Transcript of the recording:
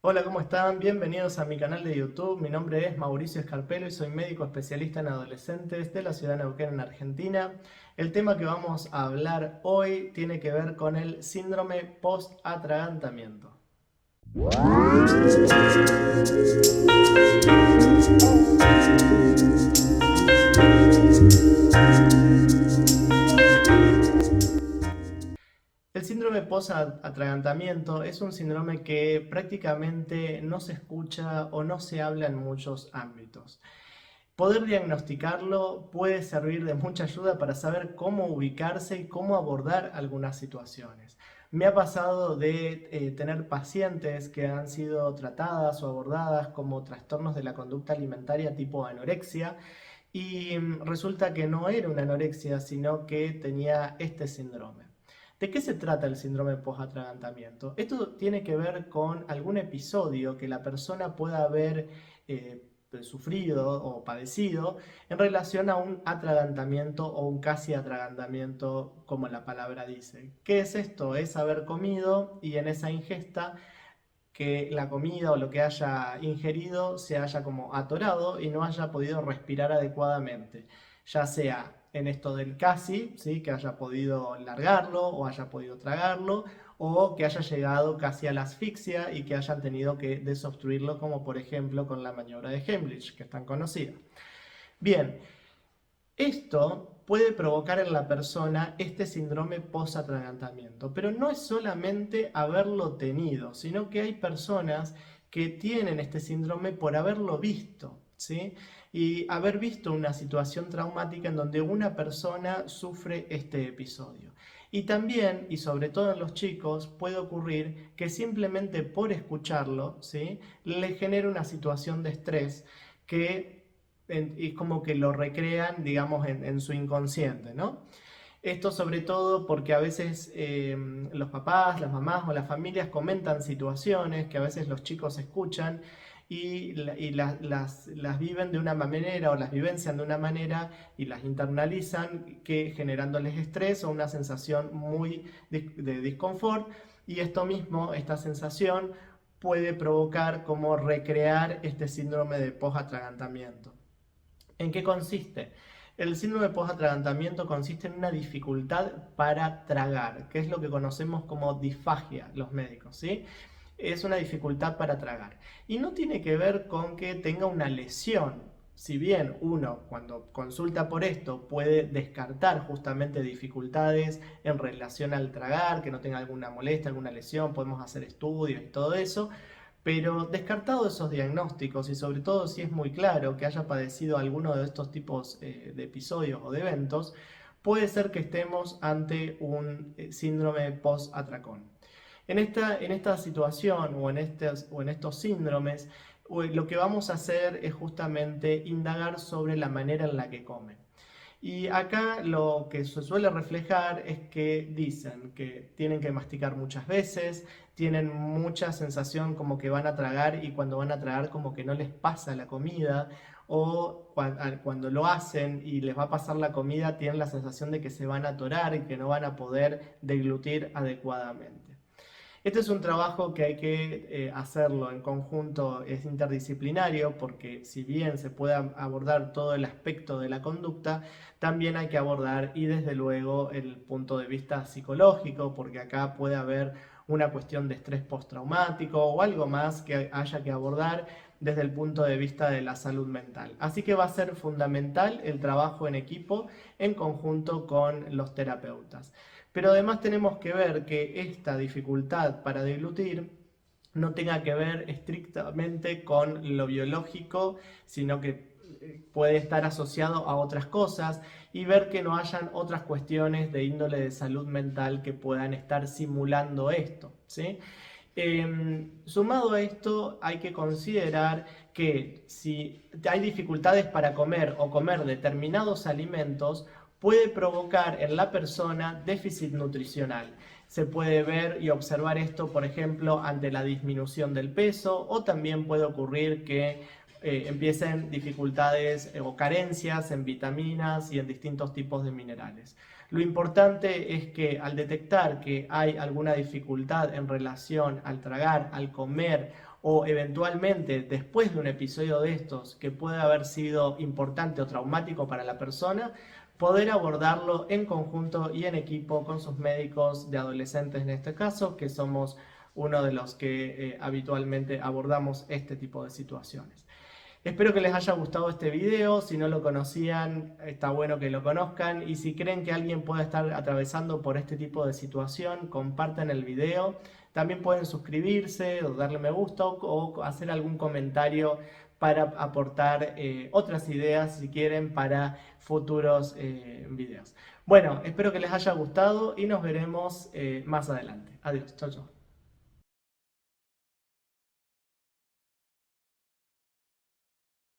Hola, ¿cómo están? Bienvenidos a mi canal de YouTube. Mi nombre es Mauricio Escarpelo y soy médico especialista en adolescentes de la ciudad de Neuquén, en Argentina. El tema que vamos a hablar hoy tiene que ver con el síndrome post-atragantamiento. El síndrome post-atragantamiento es un síndrome que prácticamente no se escucha o no se habla en muchos ámbitos. Poder diagnosticarlo puede servir de mucha ayuda para saber cómo ubicarse y cómo abordar algunas situaciones. Me ha pasado de tener pacientes que han sido tratadas o abordadas como trastornos de la conducta alimentaria tipo anorexia y resulta que no era una anorexia, sino que tenía este síndrome. ¿De qué se trata el síndrome post-atragantamiento? Esto tiene que ver con algún episodio que la persona pueda haber eh, sufrido o padecido en relación a un atragantamiento o un casi atragantamiento, como la palabra dice. ¿Qué es esto? Es haber comido y en esa ingesta que la comida o lo que haya ingerido se haya como atorado y no haya podido respirar adecuadamente, ya sea en esto del casi, ¿sí? Que haya podido largarlo o haya podido tragarlo, o que haya llegado casi a la asfixia y que hayan tenido que desobstruirlo, como por ejemplo con la maniobra de Heimlich, que es tan conocida. Bien, esto puede provocar en la persona este síndrome post-atragantamiento, pero no es solamente haberlo tenido, sino que hay personas que tienen este síndrome por haberlo visto, ¿sí? Y haber visto una situación traumática en donde una persona sufre este episodio. Y también, y sobre todo en los chicos, puede ocurrir que simplemente por escucharlo, ¿sí? Le genere una situación de estrés que es como que lo recrean, digamos, en su inconsciente, ¿no? Esto sobre todo porque a veces los papás, las mamás o las familias comentan situaciones que a veces los chicos escuchan y las viven de una manera o las vivencian de una manera y las internalizan que generándoles estrés o una sensación muy de disconfort, y esto mismo, esta sensación puede provocar como recrear este síndrome de post-atragantamiento. ¿En qué consiste? El síndrome de post-atragantamiento consiste en una dificultad para tragar, que es lo que conocemos como disfagia los médicos, ¿sí? Es una dificultad para tragar. Y no tiene que ver con que tenga una lesión. Si bien uno cuando consulta por esto puede descartar justamente dificultades en relación al tragar, que no tenga alguna molestia, alguna lesión, podemos hacer estudios y todo eso, pero descartado esos diagnósticos y sobre todo si es muy claro que haya padecido alguno de estos tipos de episodios o de eventos, puede ser que estemos ante un síndrome post-atracón. En esta situación o en estos síndromes, lo que vamos a hacer es justamente indagar sobre la manera en la que comen. Y acá lo que se suele reflejar es que dicen que tienen que masticar muchas veces, tienen mucha sensación como que van a tragar y cuando van a tragar como que no les pasa la comida, o cuando lo hacen y les va a pasar la comida tienen la sensación de que se van a atorar y que no van a poder deglutir adecuadamente. Este es un trabajo que hay que hacerlo en conjunto, es interdisciplinario, porque si bien se puede abordar todo el aspecto de la conducta, también hay que abordar y desde luego el punto de vista psicológico, porque acá puede haber una cuestión de estrés postraumático o algo más que haya que abordar desde el punto de vista de la salud mental. Así que va a ser fundamental el trabajo en equipo en conjunto con los terapeutas. Pero además tenemos que ver que esta dificultad para deglutir no tenga que ver estrictamente con lo biológico, sino que puede estar asociado a otras cosas, y ver que no hayan otras cuestiones de índole de salud mental que puedan estar simulando esto, ¿sí? Sumado a esto, hay que considerar que si hay dificultades para comer o comer determinados alimentos, puede provocar en la persona déficit nutricional. Se puede ver y observar esto, por ejemplo, ante la disminución del peso, o también puede ocurrir que empiecen dificultades o carencias en vitaminas y en distintos tipos de minerales. Lo importante es que al detectar que hay alguna dificultad en relación al tragar, al comer o eventualmente después de un episodio de estos que puede haber sido importante o traumático para la persona, poder abordarlo en conjunto y en equipo con sus médicos de adolescentes en este caso, que somos uno de los que habitualmente abordamos este tipo de situaciones. Espero que les haya gustado este video. Si no lo conocían, está bueno que lo conozcan. Y si creen que alguien puede estar atravesando por este tipo de situación, compartan el video. También pueden suscribirse o darle me gusta o hacer algún comentario para aportar otras ideas, si quieren, para futuros videos. Bueno, espero que les haya gustado y nos veremos más adelante. Adiós, chao, chao.